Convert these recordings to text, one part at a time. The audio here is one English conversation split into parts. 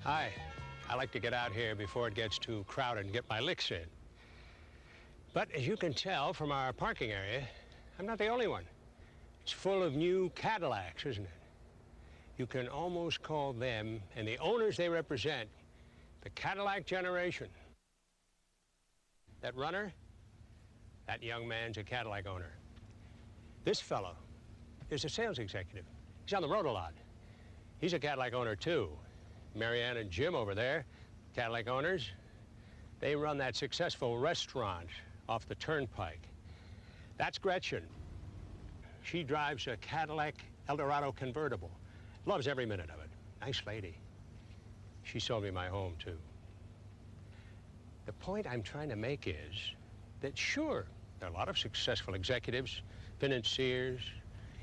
Hi. I like to get out here before it gets too crowded and get my licks in. But as you can tell from our parking area, I'm not the only one. It's full of new Cadillacs, isn't it? You can almost call them, and the owners they represent, the Cadillac generation. That runner, that young man's a Cadillac owner. This fellow is a sales executive. He's on the road a lot. He's a Cadillac owner, too. Marianne and Jim over there, Cadillac owners, they run that successful restaurant off the turnpike. That's Gretchen. She drives a Cadillac Eldorado convertible. Loves every minute of it. Nice lady. She sold me my home, too. The point I'm trying to make is that, sure, there are a lot of successful executives, financiers,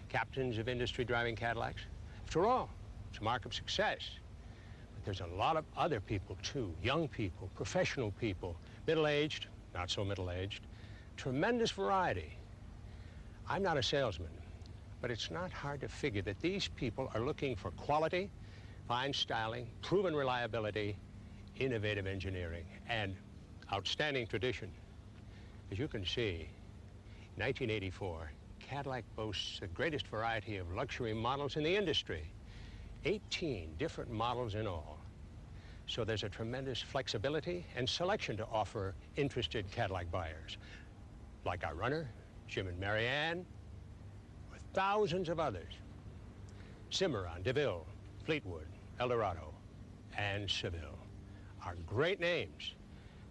captains of industry driving Cadillacs. After all, it's a mark of success. But there's a lot of other people, too. Young people, professional people, middle-aged, not so middle-aged. Tremendous variety. I'm not a salesman, but it's not hard to figure that these people are looking for quality, fine styling, proven reliability, innovative engineering, and outstanding tradition. As you can see, in 1984, Cadillac boasts the greatest variety of luxury models in the industry. 18 different models in all. So there's a tremendous flexibility and selection to offer interested Cadillac buyers, like our runner, Jim and Marianne, with thousands of others. Cimarron, DeVille, Fleetwood, Eldorado, and Seville are great names,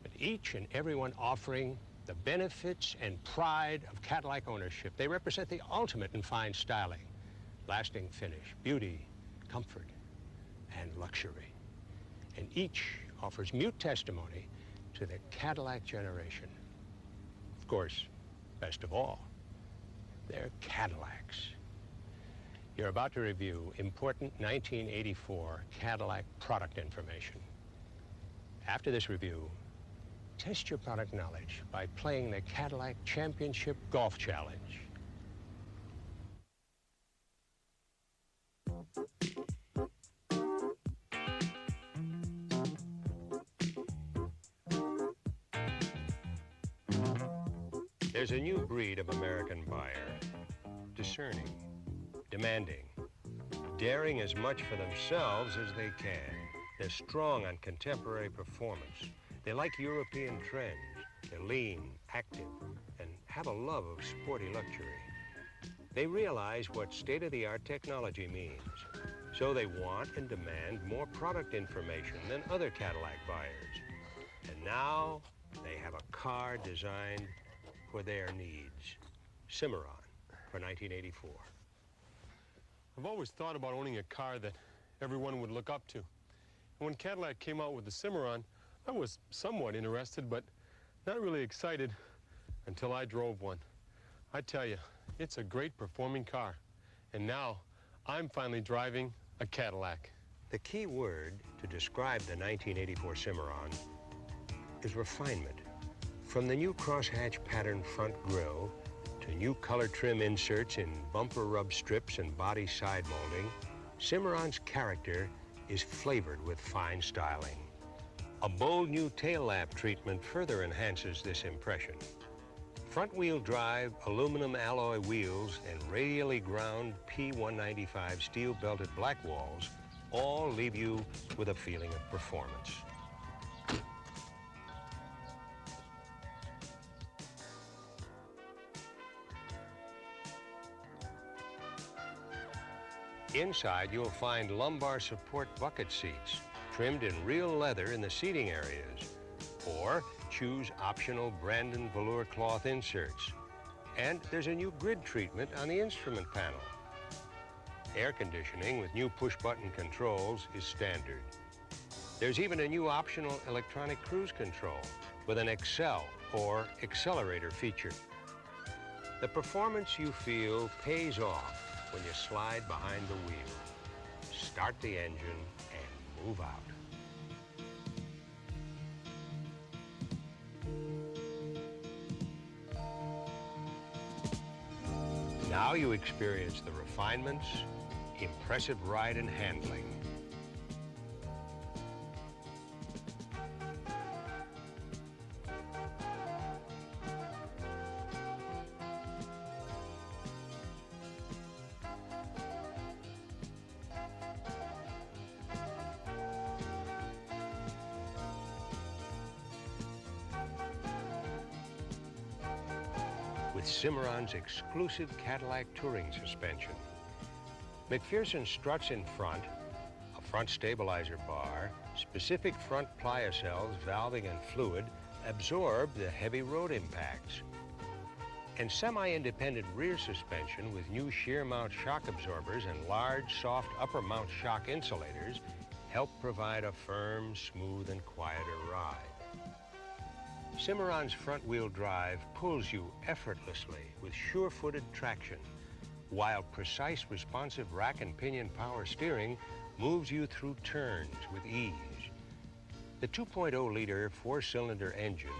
but each and every one offering the benefits and pride of Cadillac ownership. They represent the ultimate in fine styling, lasting finish, beauty, comfort, and luxury. And each offers mute testimony to the Cadillac generation. Of course, best of all, they're Cadillacs. You're about to review important 1984 Cadillac product information. After this review, test your product knowledge by playing the Cadillac Championship Golf Challenge. There's a new breed of American buyer, discerning, demanding, daring as much for themselves as they can. They're strong on contemporary performance. They like European trends. They're lean, active, and have a love of sporty luxury. They realize what state-of-the-art technology means, so they want and demand more product information than other Cadillac buyers. And now they have a car designed for their needs. Cimarron for 1984. I've always thought about owning a car that everyone would look up to. And when Cadillac came out with the Cimarron, I was somewhat interested, but not really excited until I drove one. I tell you, it's a great performing car. And now, I'm finally driving a Cadillac. The key word to describe the 1984 Cimarron is refinement. From the new crosshatch pattern front grille to new color trim inserts in bumper rub strips and body side molding, Cimarron's character is flavored with fine styling. A bold new tail lamp treatment further enhances this impression. Front-wheel drive aluminum alloy wheels and radially ground P195 steel-belted black walls all leave you with a feeling of performance. Inside, you'll find lumbar support bucket seats trimmed in real leather in the seating areas, or choose optional Brandon velour cloth inserts. And there's a new grid treatment on the instrument panel. Air conditioning with new push-button controls is standard. There's even a new optional electronic cruise control with an Excel or accelerator feature. The performance you feel pays off when you slide behind the wheel. Start the engine and move out. Now you experience the refinements, impressive ride and handling. with Cimarron's exclusive Cadillac touring suspension. McPherson struts in front, a front stabilizer bar, specific front pliocelles, valving and fluid absorb the heavy road impacts. And semi-independent rear suspension with new shear mount shock absorbers and large, soft upper mount shock insulators help provide a firm, smooth, and quieter ride. Cimarron's front-wheel drive pulls you effortlessly with sure-footed traction, while precise, responsive rack and pinion power steering moves you through turns with ease. The 2.0-liter four-cylinder engine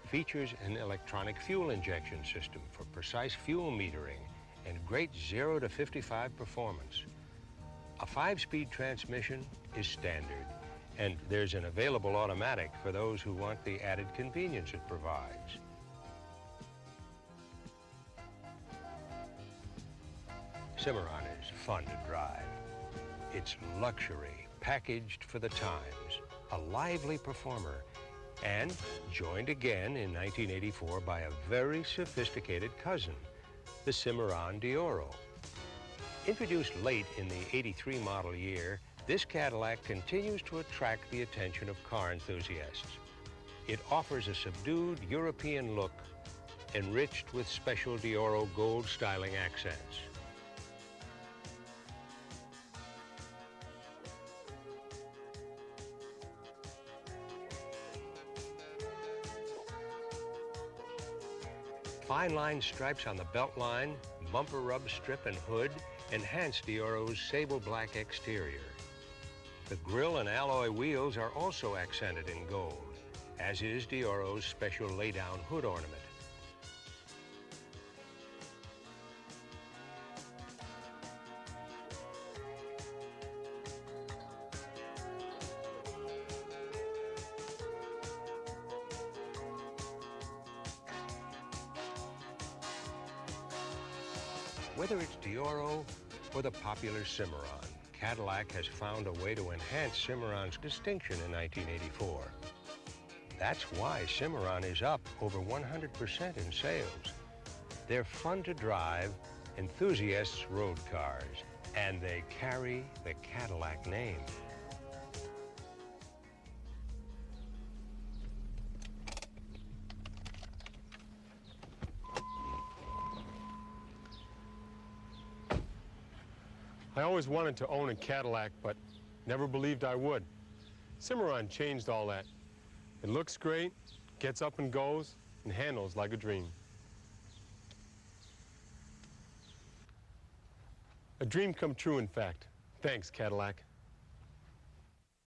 features an electronic fuel injection system for precise fuel metering and great 0 to 55 performance. A 5-speed transmission is standard, and there's an available automatic for those who want the added convenience it provides. Cimarron is fun to drive. It's luxury packaged for the times, a lively performer, and joined again in 1984 by a very sophisticated cousin, the Cimarron d'Oro. Introduced late in the '83 model year, this Cadillac continues to attract the attention of car enthusiasts. It offers a subdued European look, enriched with special d'Oro gold styling accents. Fine line stripes on the belt line, bumper rub strip and hood enhance d'Oro's sable black exterior. The grille and alloy wheels are also accented in gold, as is d'Oro's special lay-down hood ornament. Whether it's d'Oro or the popular Cimarron, Cadillac has found a way to enhance Cimarron's distinction in 1984. That's why Cimarron is up over 100% in sales. They're fun to drive, enthusiasts' road cars, and they carry the Cadillac name. I always wanted to own a Cadillac, but never believed I would. Cimarron changed all that. It looks great, gets up and goes, and handles like a dream. A dream come true, in fact. Thanks, Cadillac.